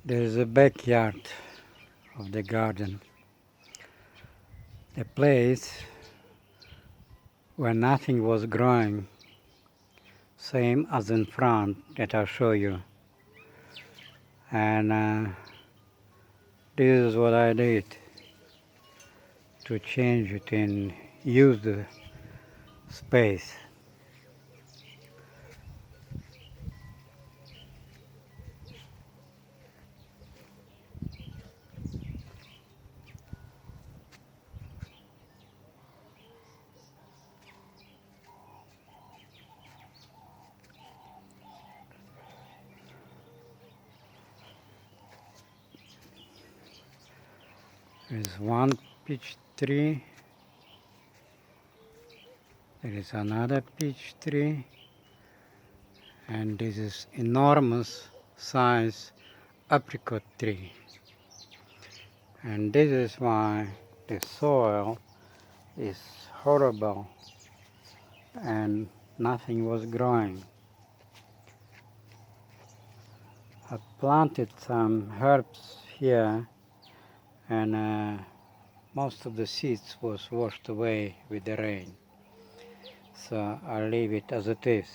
There is a backyard of the garden, a place where nothing was growing, same as in front that I'll show you. And this is what I did to change it and use the space. There's one peach tree, there is another peach tree, and this is enormous size apricot tree. And this is why the soil is horrible and nothing was growing. I planted some herbs here, and most of the seeds was washed away with the rain. So I'll leave it as it is.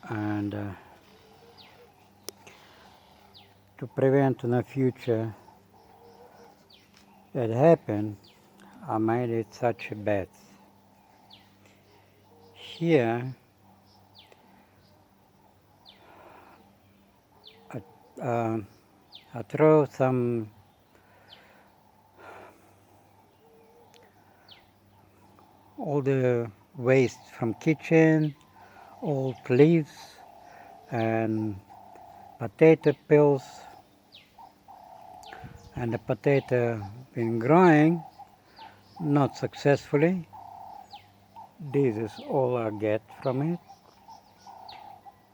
And to prevent in the future that happen, I made it such a bed. Here, I throw some all the waste from kitchen, old leaves and potato peels, and the potato been growing, not successfully. This is all I get from it,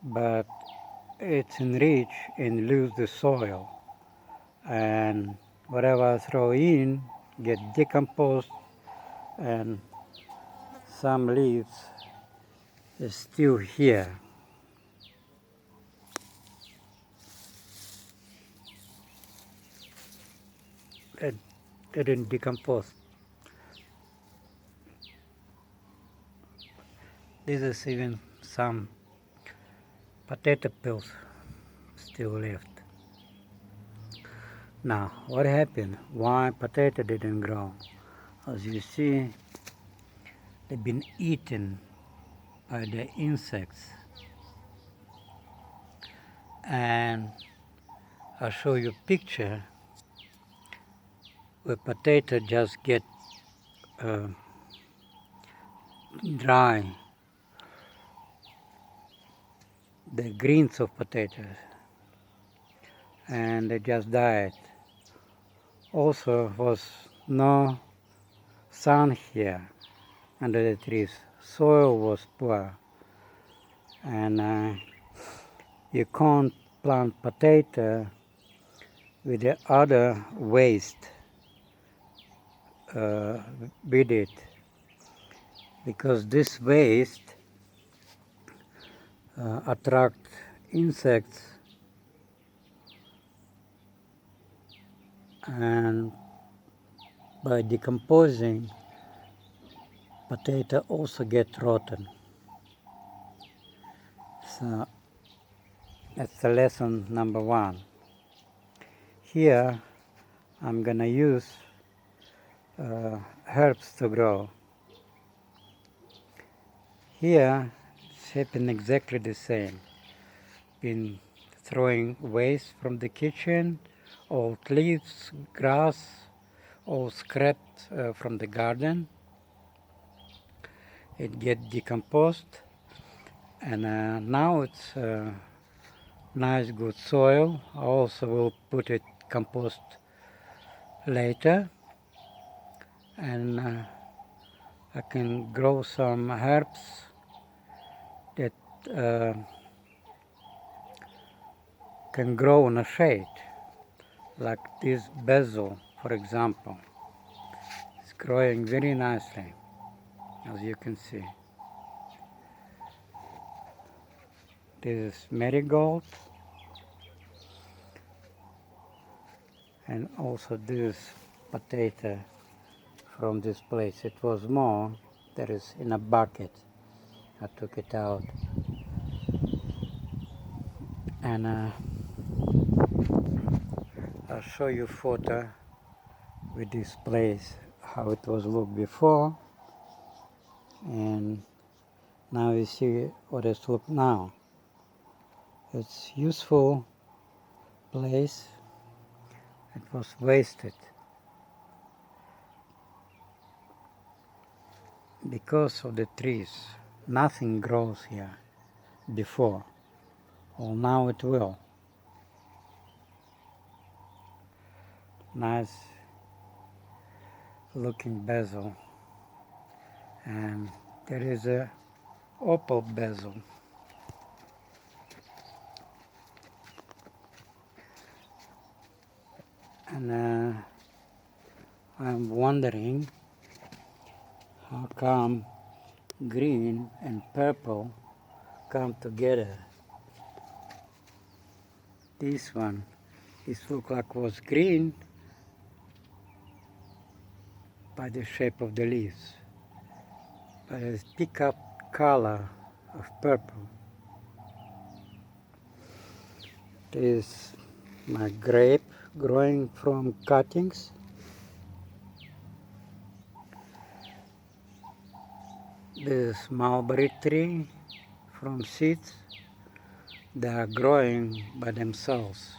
but it's enriched and lose the soil, and whatever I throw in get decomposed, and some leaves is still here. It didn't decompose. This is even some potato peels still left. Now, what happened? Why potato didn't grow? As you see, they've been eaten by the insects. And I'll show you a picture where potato just get dry, the greens of potatoes, and they just died. Also was no sun here under the trees. Soil was poor, and you can't plant potato with the other waste with it, because this waste attract insects, and by decomposing, potato also get rotten. So that's the lesson number one. Here I'm gonna use herbs to grow. Here it's happened exactly the same. Been throwing waste from the kitchen, old leaves, grass, all scrapped from the garden. It get decomposed, and now it's nice good soil. I also will put it compost later, and I can grow some herbs that can grow in a shade, like this basil, for example. It's growing very nicely, as you can see. This is marigold, and also this potato from this place. It was more. There is in a bucket. I took it out, and I'll show you photo with this place, how it was looked before, and now you see what it's look now. It's useful place. It was wasted because of the trees. Nothing grows here before. Well, now it will. Nice looking basil, and there is a opal basil. And I'm wondering how come green and purple come together. This one, this look like was green by the shape of the leaves, but it's pick up color of purple. This is my grape growing from cuttings. This is mulberry tree from seeds. They are growing by themselves.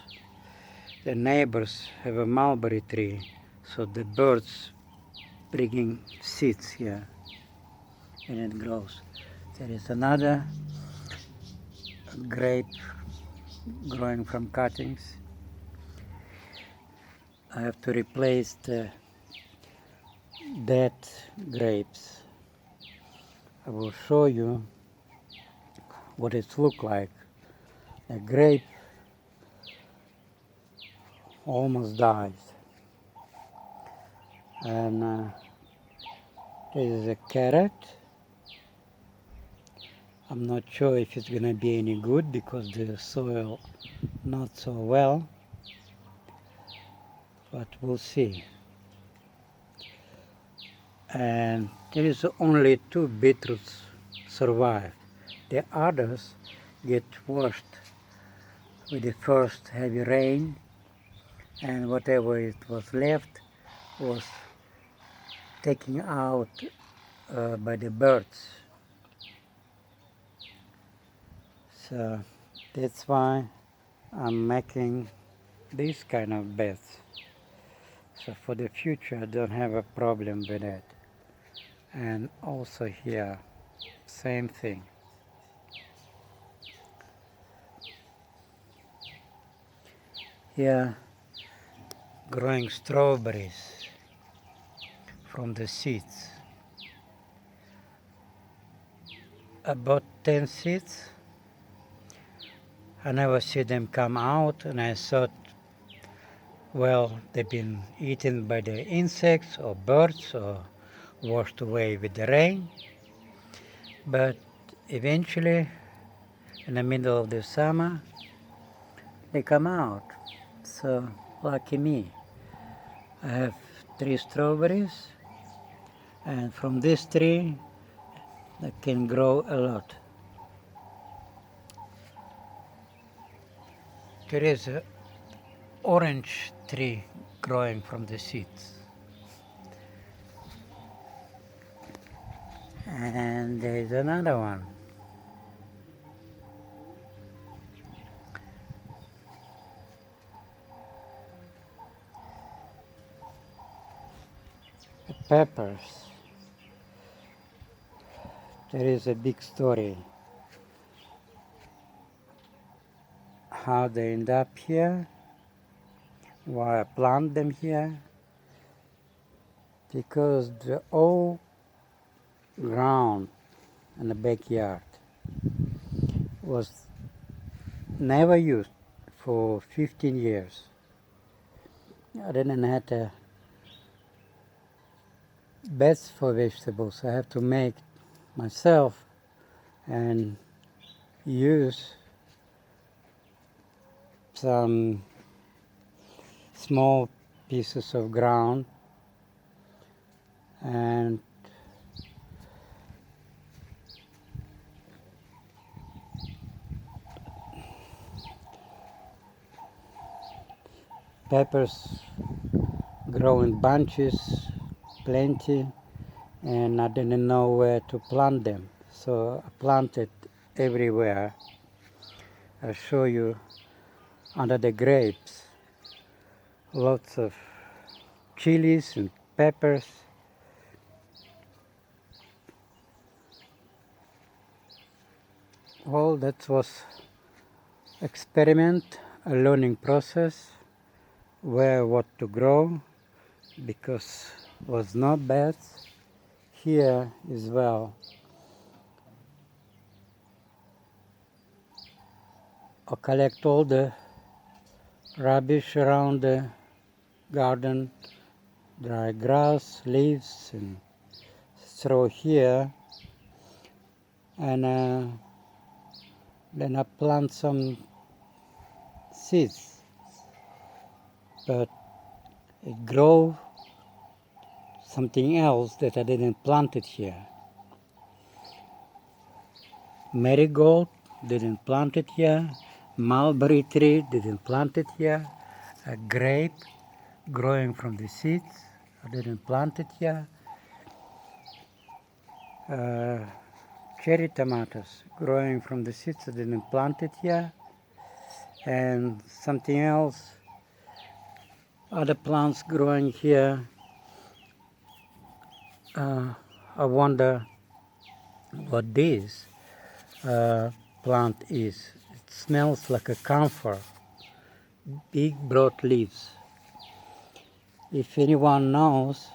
The neighbors have a mulberry tree, so the birds bringing seeds here, and it grows. There is another grape growing from cuttings. I have to replace the dead grapes. I will show you what it looks like. A grape almost dies, and this is a carrot. I'm not sure if it's gonna be any good because the soil not so well, but we'll see. And there is only 2 beetroots survive. The others get washed with the first heavy rain, and whatever it was left was taken out by the birds. So that's why I'm making this kind of beds. So for the future I don't have a problem with it. And also here, same thing. Here, growing strawberries from the seeds. About 10 seeds. I never see them come out, and I thought, well, they've been eaten by the insects or birds or washed away with the rain. But eventually, in the middle of the summer, they come out. So, lucky me. I have 3 strawberries, and from this tree, they can grow a lot. There is an orange tree growing from the seeds. And there's another one. The peppers. There is a big story. How they end up here, why I plant them here. Because the old ground in the backyard was never used for 15 years. I didn't have beds for vegetables. I have to make myself and use some small pieces of ground and peppers grow in bunches, plenty, and I didn't know where to plant them, so I planted everywhere. I'll show you under the grapes, lots of chilies and peppers. Well, that was experiment, a learning process, where what to grow, because was not bad. Here as well, I collect all the rubbish around the garden, dry grass, leaves, and throw here, and then I plant some seeds, but it grow something else that I didn't plant it here. Marigold, didn't plant it here. Mulberry tree, didn't plant it here. A grape growing from the seeds, I didn't plant it here. Cherry tomatoes growing from the seeds, I didn't plant it here. And something else, other plants growing here. I wonder what this plant is. It smells like a camphor, big broad leaves. If anyone knows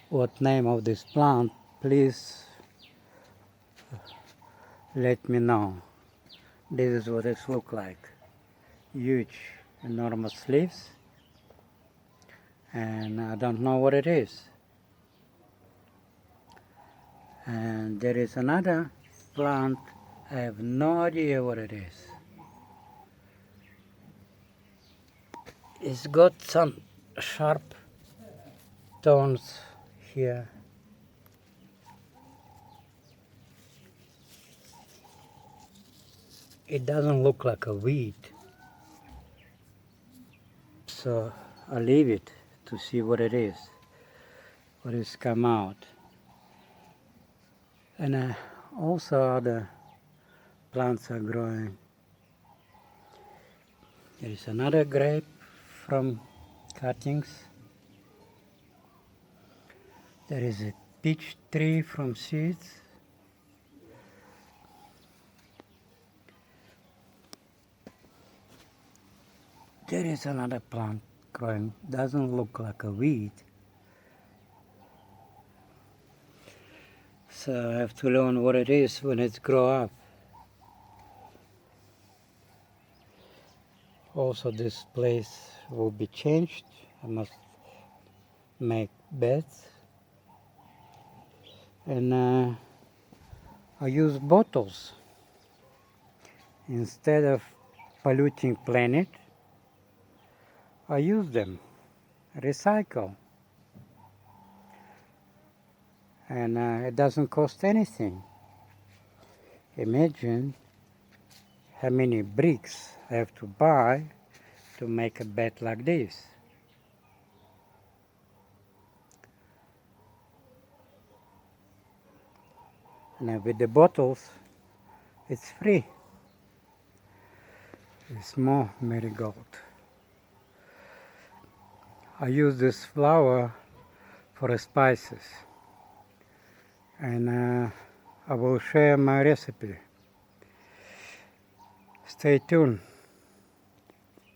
what name of this plant, please let me know. This is what it looks like. Huge, enormous leaves, and I don't know what it is. And there is another plant, I have no idea what it is. It's got some sharp thorns here. It doesn't look like a weed, so I leave it to see what it is, what has come out. And also other plants are growing. There is another grape from cuttings. There is a peach tree from seeds. There is another plant growing, doesn't look like a weed. So I have to learn what it is when it grows up. Also this place will be changed. I must make beds. And I use bottles. Instead of polluting planet, I use them, recycle. And it doesn't cost anything. Imagine how many bricks I have to buy to make a bed like this. And with the bottles, it's free. It's more marigold. I use this flower for spices, and I will share my recipe. Stay tuned.